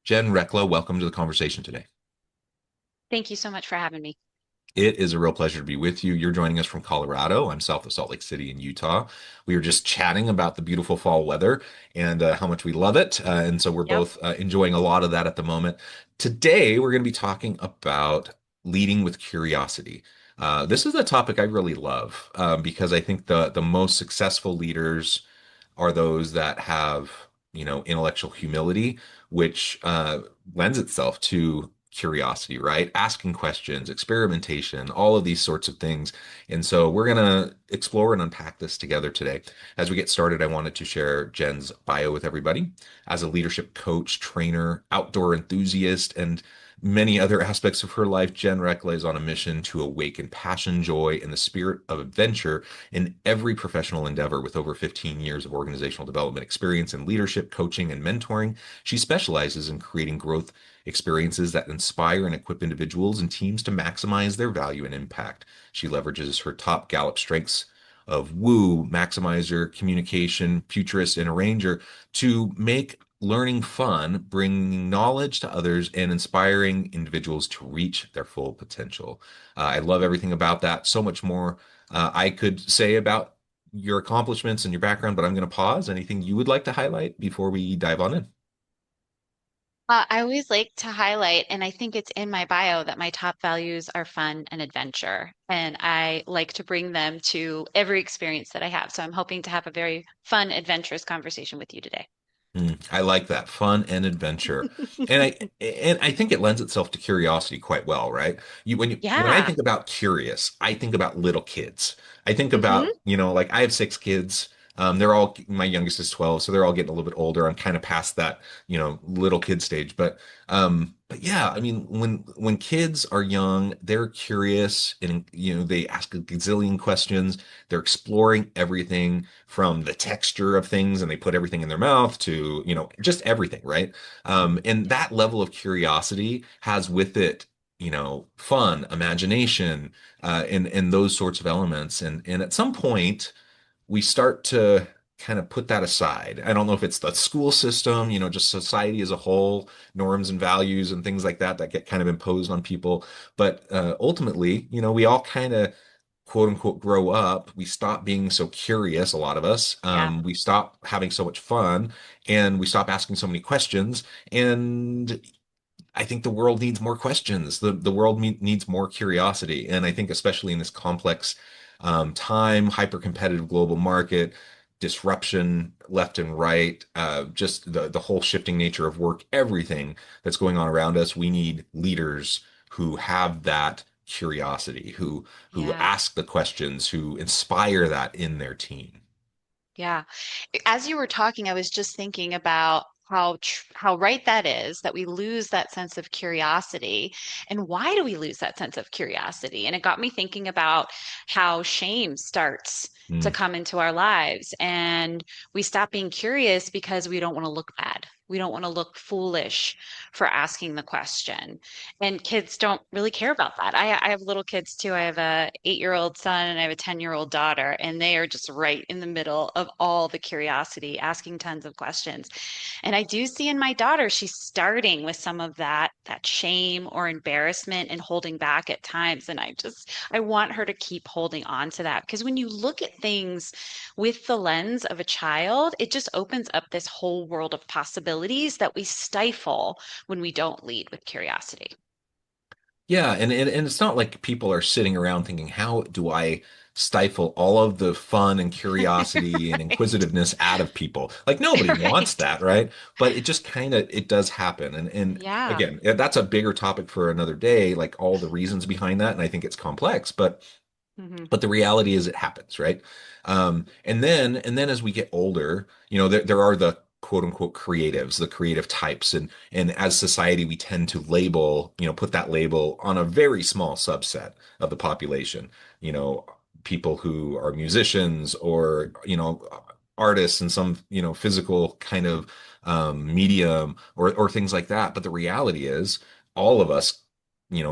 Jen Recla, welcome to the conversation today. Thank you so much for having me. It is a real pleasure to be with you. You're joining us from Colorado. I'm south of Salt Lake City in Utah. We were just chatting about the beautiful fall weather and how much we love it. And so we're Yep. both enjoying a lot of that at the moment. Today, we're going to be talking about leading with curiosity. This is a topic I really love because I think the most successful leaders are those that have, intellectual humility, which lends itself to curiosity, right? Asking questions, experimentation, all of these sorts of things. And so we're going to explore and unpack this together today. As we get started, I wanted to share Jen's bio with everybody. As a leadership coach, trainer, outdoor enthusiast, and many other aspects of her life, Jen Recla is on a mission to awaken passion, joy, and the spirit of adventure in every professional endeavor. With over 15 years of organizational development experience in leadership, coaching, and mentoring, she specializes in creating growth experiences that inspire and equip individuals and teams to maximize their value and impact. She leverages her top Gallup strengths of woo, maximizer, communication, futurist, and arranger to make learning fun, bringing knowledge to others, and inspiring individuals to reach their full potential. I love everything about that. So much more I could say about your accomplishments and your background, but I'm going to pause. Anything you would like to highlight before we dive on in? I always like to highlight, and I think it's in my bio that my top values are fun and adventure. And I like to bring them to every experience that I have. So I'm hoping to have a very fun, adventurous conversation with you today. I like that fun and adventure, and I think it lends itself to curiosity quite well, right? When I Yeah. think about curious, I think about little kids. I think Hmm. about like I have six kids. They're all my youngest is 12, so they're all getting a little bit older. I'm kind of past that little kid stage, but yeah, I mean when kids are young, they're curious and they ask a gazillion questions. They're exploring everything from the texture of things and they put everything in their mouth to, just everything, right? And that level of curiosity has with it, fun, imagination, and those sorts of elements. And at some point, we start to kind of put that aside. I don't know if it's the school system, just society as a whole, norms and values and things like that that get kind of imposed on people. But ultimately, we all kind of quote unquote grow up. We stop being so curious, a lot of us. Yeah. We stop having so much fun and we stop asking so many questions. And I think the world needs more questions. The world needs more curiosity. And I think especially in this complex time, hyper competitive global market, disruption left and right, just the whole shifting nature of work, everything that's going on around us, we need leaders who have that curiosity, who Yeah. ask the questions, who inspire that in their team. Yeah. As you were talking, I was just thinking about how right that is that we lose that sense of curiosity. And why do we lose that sense of curiosity? And it got me thinking about how shame starts to Mm, come into our lives. And we stop being curious because we don't want to look bad. We don't want to look foolish for asking the question. And kids don't really care about that. I have little kids too. I have a 8-year-old son and I have a 10-year-old daughter, and they are just right in the middle of all the curiosity, asking tons of questions. And I do see in my daughter, she's starting with some of that shame or embarrassment and holding back at times. And I want her to keep holding on to that because when you look at things with the lens of a child, it just opens up this whole world of possibilities that we stifle when we don't lead with curiosity. yeah, and it's not like people are sitting around thinking, how do I stifle all of the fun and curiosity and Right. inquisitiveness out of people? Like nobody wants Right. that, right? But it just kind of it does happen. And Yeah. again, that's a bigger topic for another day, like all the reasons behind that. And I think it's complex, Hmm. but the reality is it happens, right? And then as we get older, there are the quote unquote creatives, the creative types, and as society we tend to label, put that label on a very small subset of the population, you know, people who are musicians or artists in some physical kind of medium or things like that. But the reality is all of us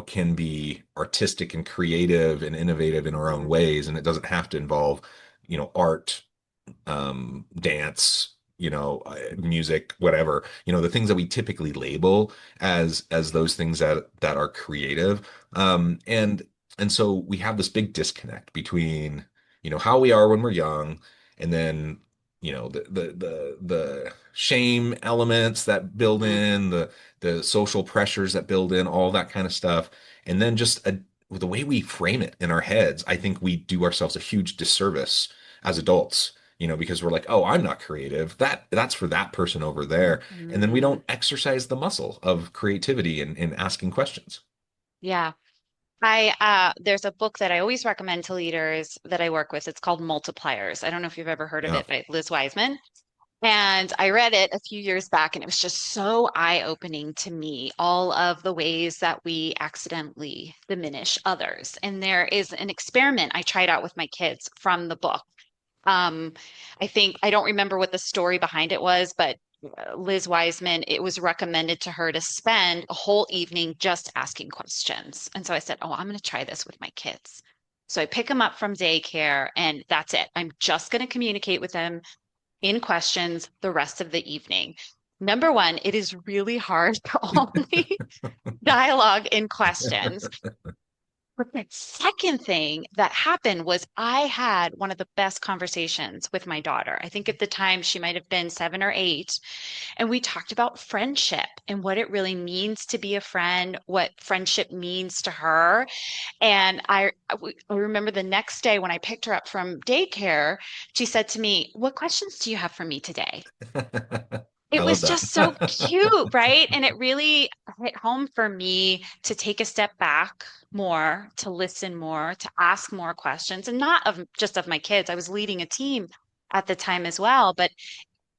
can be artistic and creative and innovative in our own Hmm. ways. And it doesn't have to involve, art, dance, music, whatever, the things that we typically label as those things that are creative. And so we have this big disconnect between, how we are when we're young, and then, the shame elements that build Mhm. in, the social pressures that build in, all that kind of stuff. And then just the way we frame it in our heads, I think we do ourselves a huge disservice as adults, because we're like, oh, I'm not creative. That's for that person over there. And then we Mm. don't exercise the muscle of creativity and asking questions. Yeah. I there's a book that I always recommend to leaders that I work with. It's called Multipliers. I don't know if you've ever heard of Yeah. it by Liz Wiseman. And I read it a few years back, and it was just so eye-opening to me, all of the ways that we accidentally diminish others. And there is an experiment I tried out with my kids from the book. Um, I think I don't remember what the story behind it was, but Liz Wiseman, it was recommended to her to spend a whole evening just asking questions. And so I said, "Oh, I'm going to try this with my kids." So I pick them up from daycare, and that's it. I'm just going to communicate with them in questions the rest of the evening. Number one, it is really hard to only dialogue in questions. But the second thing that happened was I had one of the best conversations with my daughter. I think at the time she might have been 7 or 8. And we talked about friendship and what it really means to be a friend, what friendship means to her. And I remember the next day when I picked her up from daycare, she said to me, "What questions do you have for me today?" I It love was just so that. cute, right? And it really hit home for me to take a step back more, to listen more, to ask more questions, and not of just of my kids. I was leading a team at the time as well, but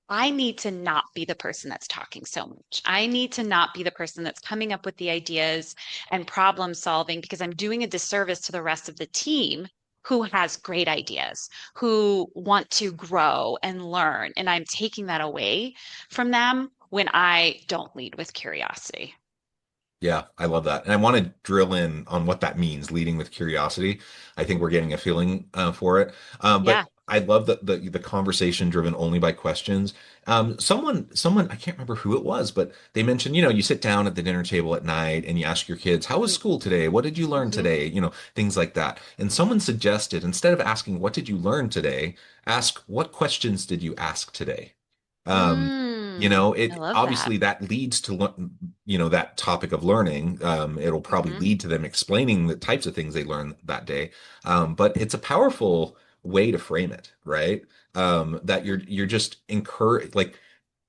I need to not be the person that's talking so much. I need to not be the person that's coming up with the ideas and problem solving because I'm doing a disservice to the rest of the team who has great ideas, who want to grow and learn. And I'm taking that away from them when I don't lead with curiosity. Yeah, I love that. And I want to drill in on what that means, leading with curiosity. I think we're getting a feeling for it. Yeah. But I love the conversation driven only by questions. Someone, I can't remember who it was, but they mentioned, you sit down at the dinner table at night and you ask your kids, how was school today? What did you learn Mm-hmm. today? Things like that. And someone suggested, instead of asking, what did you learn today? Ask, what questions did you ask today? Um, I it love that. obviously that leads to that topic of learning. It'll probably Hmm. lead to them explaining the types of things they learned that day. But it's a powerful way to frame it, right? That you're just encourage like,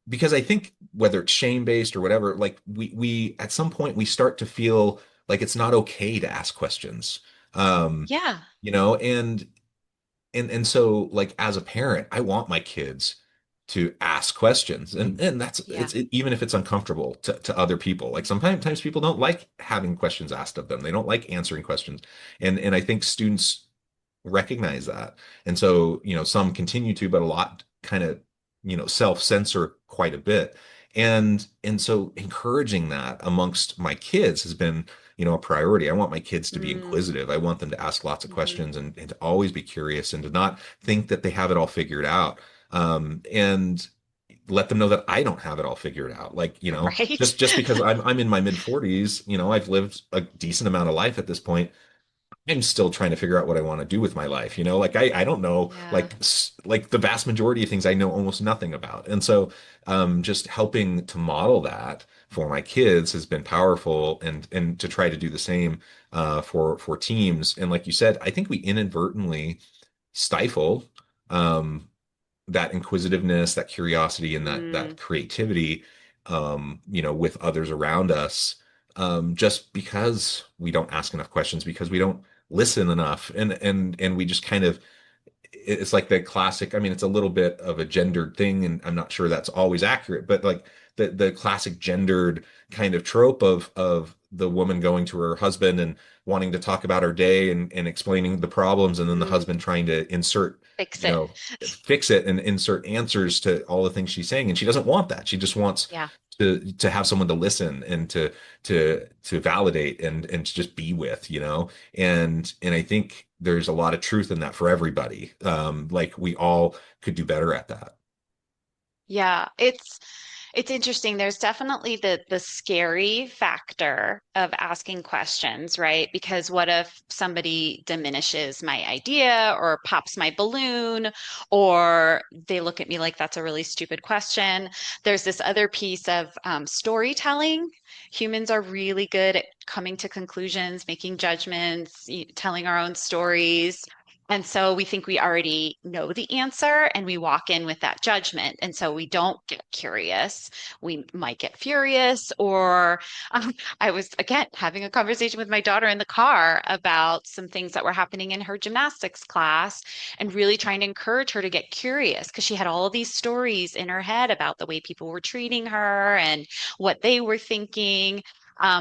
because I think whether it's shame based or whatever, like we at some point we start to feel like it's not okay to ask questions. Um, Yeah. and so, like, as a parent, I want my kids to ask questions, and that's Yeah. even if it's uncomfortable to other people. Like sometimes people don't like having questions asked of them. They don't like answering questions, and I think students recognize that. And so, some continue to, but a lot kind of, self-censor quite a bit. And so encouraging that amongst my kids has been, a priority. I want my kids to be Mm-hmm. inquisitive. I want them to ask lots of questions and to always be curious and to not think that they have it all figured out. And let them know that I don't have it all figured out. Like, Right? just because I'm in my mid 40s, I've lived a decent amount of life at this point. I'm still trying to figure out what I want to do with my life, Like I don't know, Yeah. like the vast majority of things I know almost nothing about. And so just helping to model that for my kids has been powerful, and to try to do the same for teams. And like you said, I think we inadvertently stifle um that inquisitiveness, that curiosity, and that Mm. creativity, with others around us, just because we don't ask enough questions, because we don't listen enough, and we just kind of, it's like the classic, I mean, it's a little bit of a gendered thing, and I'm not sure that's always accurate, but like the classic gendered kind of trope of the woman going to her husband and wanting to talk about her day and explaining the problems, and then the Mm. husband trying to insert, Fix you it. know, fix it and insert answers to all the things she's saying. And she doesn't want that. She just wants Yeah. to have someone to listen and to validate and to just be with, and I think there's a lot of truth in that for everybody. Like we all could do better at that. Yeah, it's interesting. There's definitely the scary factor of asking questions, right? Because what if somebody diminishes my idea or pops my balloon, or they look at me like that's a really stupid question? There's this other piece of storytelling. Humans are really good at coming to conclusions, making judgments, telling our own stories. And so we think we already know the answer and we walk in with that judgment. And so we don't get curious. We might get furious. Or I was, again, having a conversation with my daughter in the car about some things that were happening in her gymnastics class and really trying to encourage her to get curious because she had all of these stories in her head about the way people were treating her and what they were thinking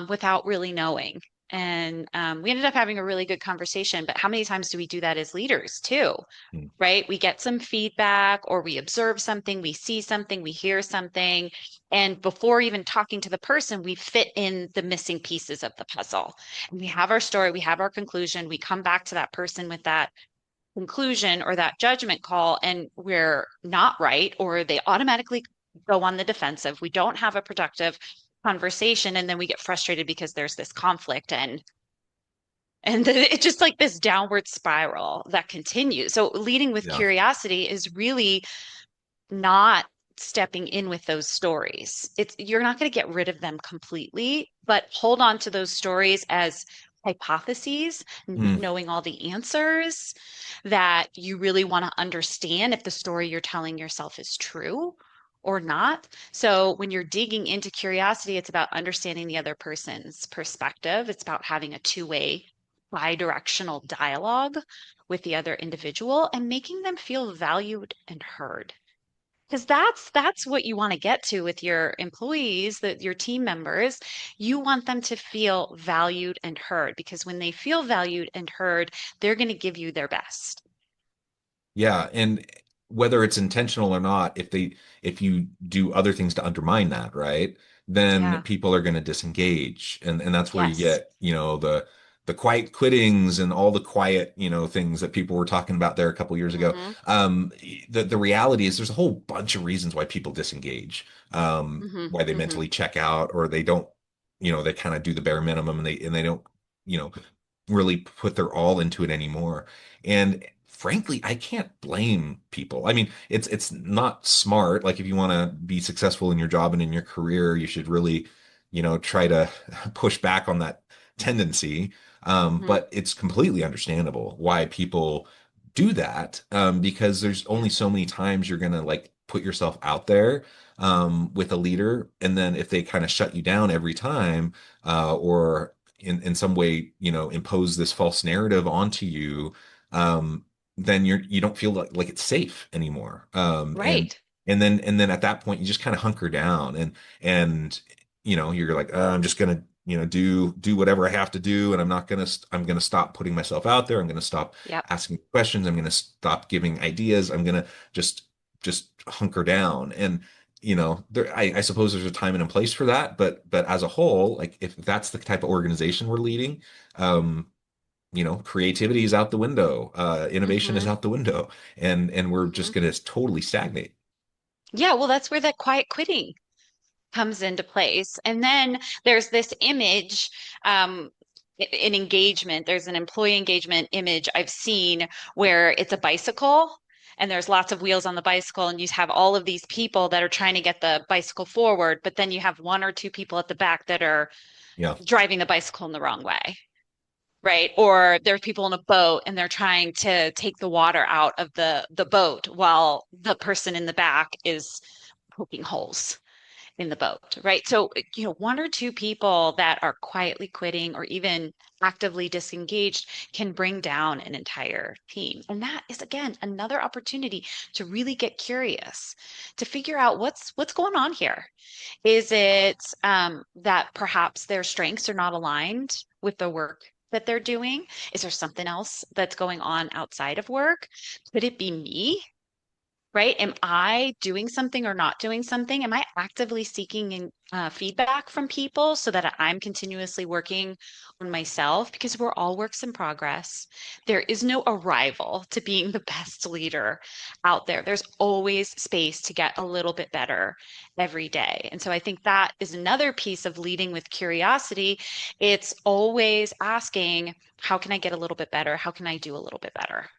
without really knowing. And we ended up having a really good conversation. But how many times do we do that as leaders too? Mm. Right? We get some feedback or we observe something, we see something, we hear something. And before even talking to the person, we fit in the missing pieces of the puzzle. And we have our story, we have our conclusion, we come back to that person with that conclusion or that judgment call, and we're not right, or they automatically go on the defensive. We don't have a productive conversation, and then we get frustrated because there's this conflict and it's just like this downward spiral that continues. So leading with Yeah. curiosity is really not stepping in with those stories. It's you're not going to get rid of them completely, but hold on to those stories as hypotheses, Mm. knowing all the answers that you really want to understand if the story you're telling yourself is true or not. So when you're digging into curiosity, it's about understanding the other person's perspective. It's about having a two-way, bi-directional dialogue with the other individual and making them feel valued and heard. Because that's what you want to get to with your employees, that your team members. You want them to feel valued and heard because when they feel valued and heard, they're going to give you their best. Yeah, and whether it's intentional or not, if you do other things to undermine that, right, then Yeah. people are going to disengage, and that's where you Yes. get, the quiet quittings and all the quiet, things that people were talking about there a couple years ago. Mm-hmm. The reality is there's a whole bunch of reasons why people disengage, Mm-hmm. why they Mm-hmm. mentally check out, or they don't, they kind of do the bare minimum, and they don't, you know, really put their all into it anymore. And frankly, I can't blame people. I mean, it's not smart. Like if you want to be successful in your job and in your career, you should really, try to push back on that tendency. Mm-hmm. But it's completely understandable why people do that. Because there's Yeah. only so many times you're gonna like put yourself out there with a leader, and then if they kind of shut you down every time, or in some way, impose this false narrative onto you, then you don't feel like it's safe anymore. Right. And then at that point you just kind of hunker down, and you're like, I'm just gonna, do whatever I have to do, and I'm gonna stop putting myself out there. I'm gonna stop Yep. asking questions. I'm gonna stop giving ideas. I'm gonna just just hunker down. And I suppose there's a time and a place for that, but as a whole, like if that's the type of organization we're leading, um, creativity is out the window, innovation is Mm-hmm. out the window, and we're Mm-hmm. just going to totally stagnate. Yeah, well, that's where that quiet quitting comes into place. And then there's this image, in engagement, there's an employee engagement image I've seen where it's a bicycle and there's lots of wheels on the bicycle, and you have all of these people that are trying to get the bicycle forward, but then you have one or two people at the back that are Yeah. driving the bicycle in the wrong way. Right. Or there's people in a boat and they're trying to take the water out of the boat while the person in the back is poking holes in the boat, right? So, one or two people that are quietly quitting or even actively disengaged can bring down an entire team. And that is again another opportunity to really get curious, to figure out what's going on here. Is it that perhaps their strengths are not aligned with the work that they're doing? Is there something else that's going on outside of work? Could it be me? right? Am I doing something or not doing something? Am I actively seeking feedback from people so that I'm continuously working on myself? Because we're all works in progress. There is no arrival to being the best leader out there. There's always space to get a little bit better every day. And so I think that is another piece of leading with curiosity. It's always asking, how can I get a little bit better? How can I do a little bit better?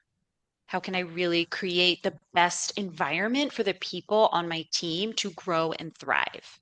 How can I really create the best environment for the people on my team to grow and thrive?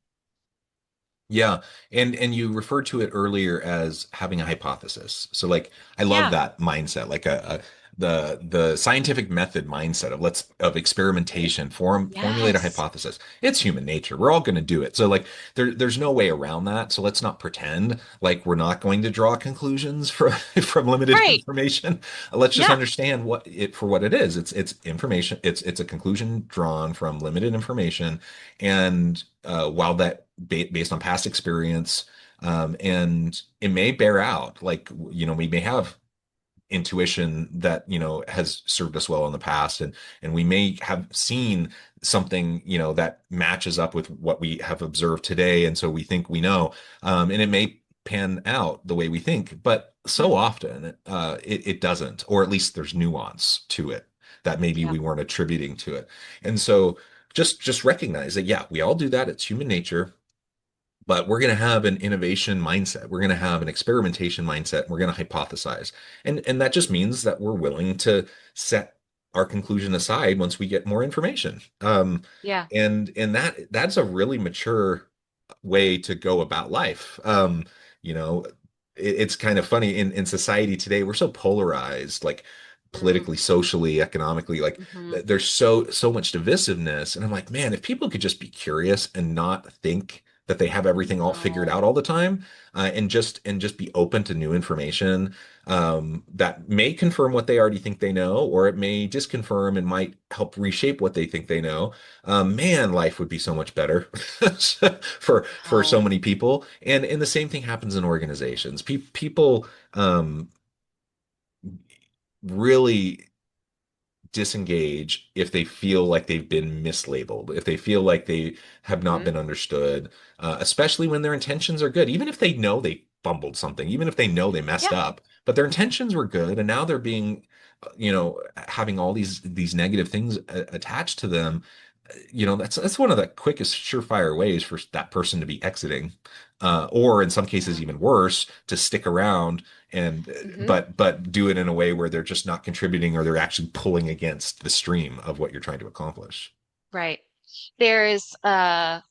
Yeah, and you referred to it earlier as having a hypothesis. So like I love Yeah. that mindset, like a the scientific method mindset of let's of experimentation, formulate a Yes. hypothesis. It's human nature. We're all going to do it. So like there's no way around that. So let's not pretend like we're not going to draw conclusions from from limited Right. information. Let's just Yeah. understand what it for what it is. It's information. It's a conclusion drawn from limited information, and while that based on past experience, and it may bear out. Like, we may have intuition that, has served us well in the past, and we may have seen something, that matches up with what we have observed today, and so we think we know, and it may pan out the way we think, but so Hmm. often it doesn't, or at least there's nuance to it that maybe Yeah. we weren't attributing to it. And so just recognize that, yeah, we all do that. It's human nature, but we're going to have an innovation mindset. We're going to have an experimentation mindset. We're going to hypothesize. And that just means that we're willing to set our conclusion aside once we get more information. Yeah. And that's a really mature way to go about life. You know, it's kind of funny in society today, we're so polarized, like politically, socially, economically, like Mm-hmm. there's so much divisiveness. And I'm like, man, if people could just be curious and not think that they have everything all figured No. out all the time, and just be open to new information, that may confirm what they already think they know, or it may disconfirm and might help reshape what they think they know. Man, life would be so much better for so No. many people. And the same thing happens in organizations. People really disengage if they feel like they've been mislabeled, if they feel like they have not Hmm. been understood, especially when their intentions are good, even if they know they fumbled something, even if they know they messed Yeah. up, but their intentions were good, and now they're being, having all these negative things attached to them. That's one of the quickest surefire ways for that person to be exiting, or in some cases Yeah. even worse, to stick around and Hmm. but do it in a way where they're just not contributing, or they're actually pulling against the stream of what you're trying to accomplish. Right. There's a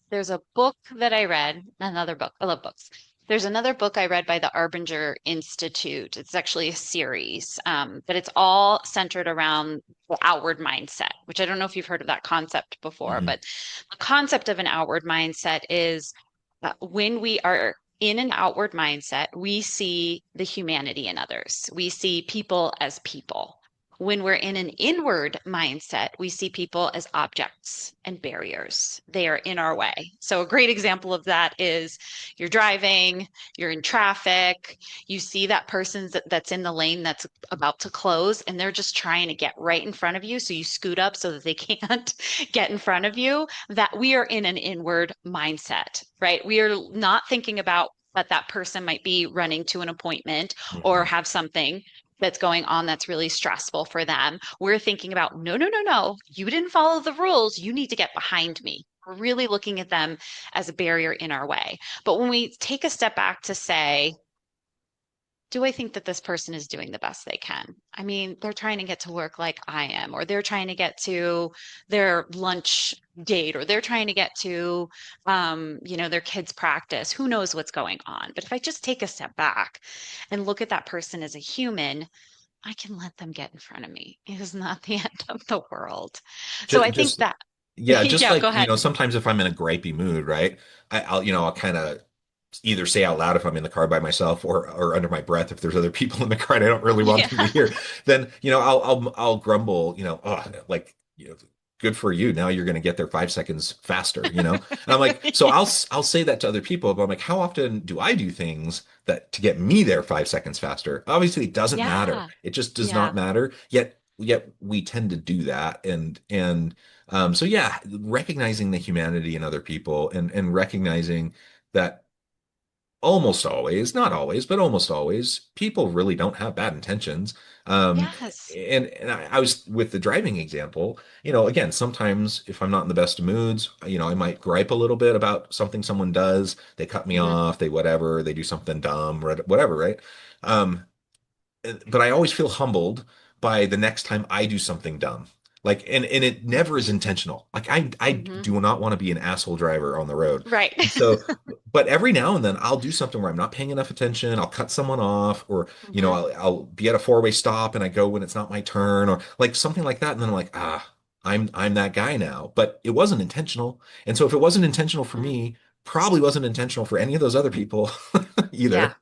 book that I read, another book. I love books. There's another book I read by the Arbinger Institute. It's actually a series, but it's all centered around the outward mindset, which I don't know if you've heard of that concept before, Mhm. but the concept of an outward mindset is when we are in an outward mindset, we see the humanity in others. We see people as people. When we're in an inward mindset, we see people as objects and barriers. They are in our way. So, a great example of that is you're driving, you're in traffic, you see that person that's in the lane that's about to close, and they're just trying to get right in front of you. So, you scoot up so that they can't get in front of you. That we are in an inward mindset, right? We are not thinking about that that person might be running to an appointment or Mhm. have something that's going on that's really stressful for them. We're thinking about, no, no, no, no, you didn't follow the rules. You need to get behind me. We're really looking at them as a barrier in our way. But when we take a step back to say, do I think that this person is doing the best they can? I mean, they're trying to get to work like I am, or they're trying to get to their lunch date, or they're trying to get to, their kids' practice. Who knows what's going on? But if I just take a step back and look at that person as a human, I can let them get in front of me. It is not the end of the world. So just, I think just that, yeah, just yeah, like, go ahead. sometimes if I'm in a gripey mood, right, I'll kind of either say out loud if I'm in the car by myself, or under my breath if there's other people in the car and I don't really want Yeah. them to hear. Then I'll grumble, oh, like, good for you. Now you're going to get there 5 seconds faster, And I'm like, so I'll say that to other people, but I'm like, how often do I do things that to get me there 5 seconds faster? Obviously, it doesn't matter. Yeah. It just does not Yeah. matter. Yet yet we tend to do that. So yeah, recognizing the humanity in other people and recognizing that almost always, not always, but almost always, people really don't have bad intentions. Um, Yes. and I was with the driving example, again, sometimes if I'm not in the best of moods, I might gripe a little bit about something someone does. They cut me Hmm. off, they whatever, they do something dumb or whatever, right? Um, but I always feel humbled by the next time I do something dumb. Like, and it never is intentional. Like I Hmm. do not want to be an asshole driver on the road. Right. And so, but every now and then I'll do something where I'm not paying enough attention. I'll cut someone off, or Hmm. I'll be at a four-way stop and I go when it's not my turn, or like something like that. And then I'm like, I'm that guy now. But it wasn't intentional. And so if it wasn't intentional for Hmm. me, probably wasn't intentional for any of those other people Yeah. either.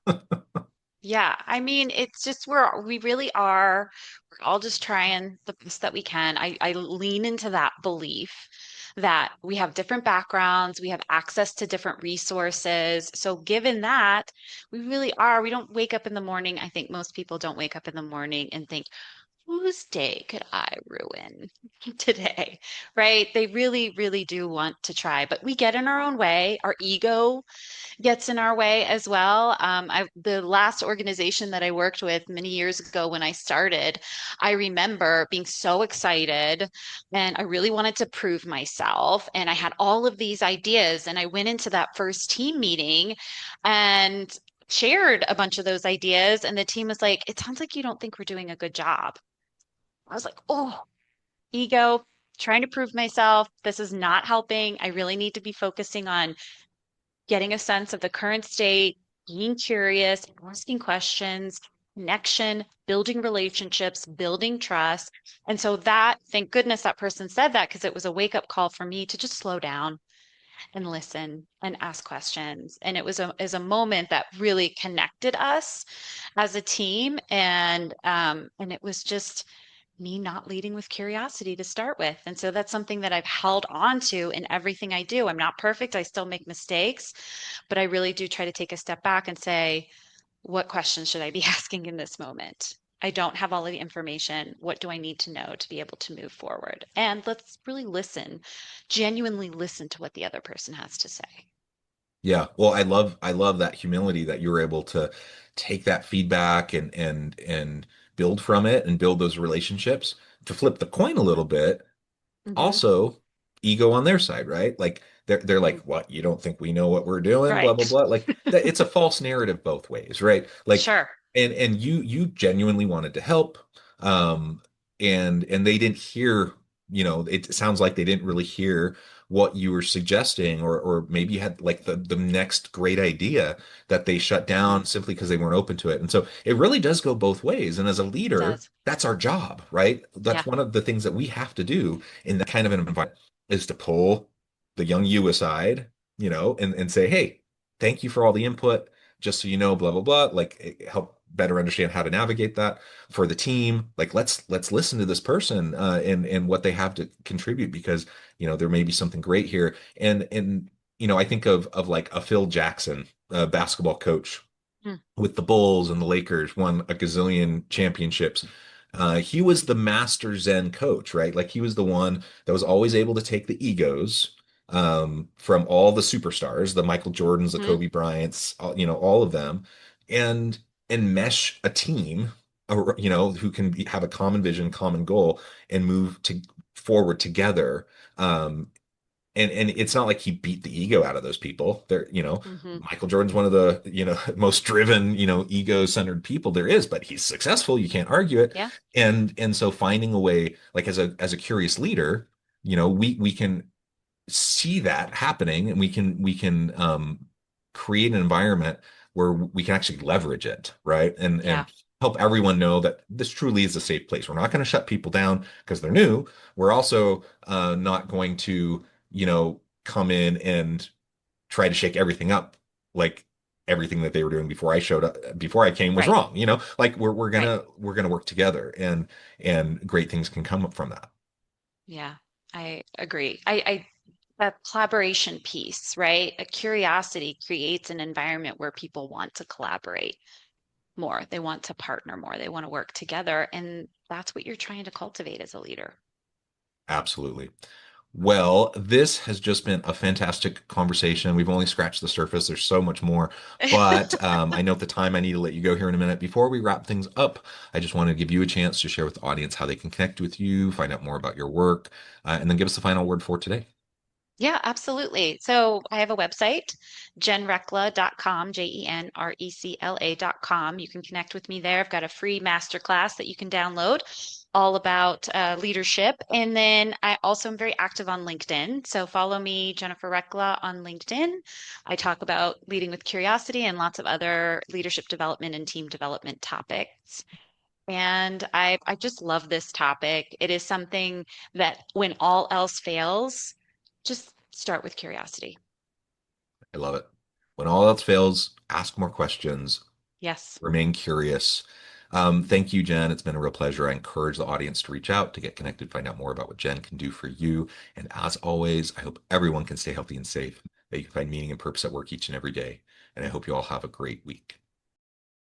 Yeah, I mean, it's just we really are, we're all just trying the best that we can. I lean into that belief that we have different backgrounds, we have access to different resources. So given that, we really are, we don't wake up in the morning. I think most people don't wake up in the morning and think, whose day could I ruin today? Right? They really, really do want to try, but we get in our own way. Our ego gets in our way as well. The last organization that I worked with many years ago when I started, I remember being so excited and I really wanted to prove myself. And I had all of these ideas. And I went into that first team meeting and shared a bunch of those ideas. And the team was like, it sounds like you don't think we're doing a good job. I was like, oh, ego. Trying to prove myself. This is not helping. I really need to be focusing on getting a sense of the current state, being curious, asking questions, connection, building relationships, building trust. And so that, thank goodness that person said that because it was a wake up call for me to just slow down and listen and ask questions. And it was a moment that really connected us as a team. And it was just me not leading with curiosity to start with. And so that's something that I've held on to in everything I do. I'm not perfect. I still make mistakes, but I really do try to take a step back and say, what questions should I be asking in this moment? I don't have all of the information. What do I need to know to be able to move forward? And let's really listen, genuinely listen to what the other person has to say. Yeah. Well, I love that humility that you were able to take that feedback and build from it and build those relationships. To flip the coin a little bit, Hmm. also ego on their side, right? Like they're like, "What? You don't think we know what we're doing?" Blah blah Right. blah. Like that, it's a false narrative both ways, right? Like, Sure. and you genuinely wanted to help, um, and they didn't hear. It sounds like they didn't really hear what you were suggesting, or maybe you had like the next great idea that they shut Hmm. down simply because they weren't open to it. And so it really does go both ways. And as a It leader, does. that's our job, right? Yeah. That's one of the things that we have to do in that kind of an environment is to pull the young you aside, and say, hey, thank you for all the input. Just so you know, blah blah blah. Like help better understand how to navigate that for the team. Like let's listen to this person and what they have to contribute because there may be something great here. And I think of like a Phil Jackson, basketball coach Mm. with the Bulls and the Lakers, won a gazillion championships. He was the master Zen coach, right? Like he was the one that was always able to take the egos from all the superstars, the Michael Jordans, the Hmm. Kobe Bryants, all of them, and mesh a team, who can have a common vision, common goal, and move to forward together. And it's not like he beat the ego out of those people. Hmm. Michael Jordan's one of the, most driven, ego-centered people there is, but he's successful. You can't argue it. Yeah. And so finding a way, like as a curious leader, we can see that happening and we can create an environment where we can actually leverage it, right? And Yeah. help everyone know that this truly is a safe place. We're not going to shut people down because they're new. We're also not going to, come in and try to shake everything up like everything that they were doing before I showed up, before I came was Right. wrong. Like we're Right. gonna work together and great things can come up from that. Yeah. I agree. That collaboration piece, right? A curiosity creates an environment where people want to collaborate. more. They want to partner more. They want to work together. And that's what you're trying to cultivate as a leader. Absolutely. Well, this has just been a fantastic conversation. We've only scratched the surface. There's so much more, but I know at the time I need to let you go here in a minute. Before we wrap things up, I just want to give you a chance to share with the audience how they can connect with you, find out more about your work, and then give us the final word for today. Yeah, absolutely. So I have a website, jenrecla.com, JenRecla.com. You can connect with me there. I've got a free masterclass that you can download all about leadership. And then I also am very active on LinkedIn. So follow me, Jennifer Recla, on LinkedIn. I talk about leading with curiosity and lots of other leadership development and team development topics. And I just love this topic. It is something that when all else fails, just start with curiosity. I love it. When all else fails, ask more questions, Yes. remain curious. Thank you, Jen. It's been a real pleasure. I encourage the audience to reach out to get connected, find out more about what Jen can do for you. And as always, I hope everyone can stay healthy and safe, that you can find meaning and purpose at work each and every day. And I hope you all have a great week.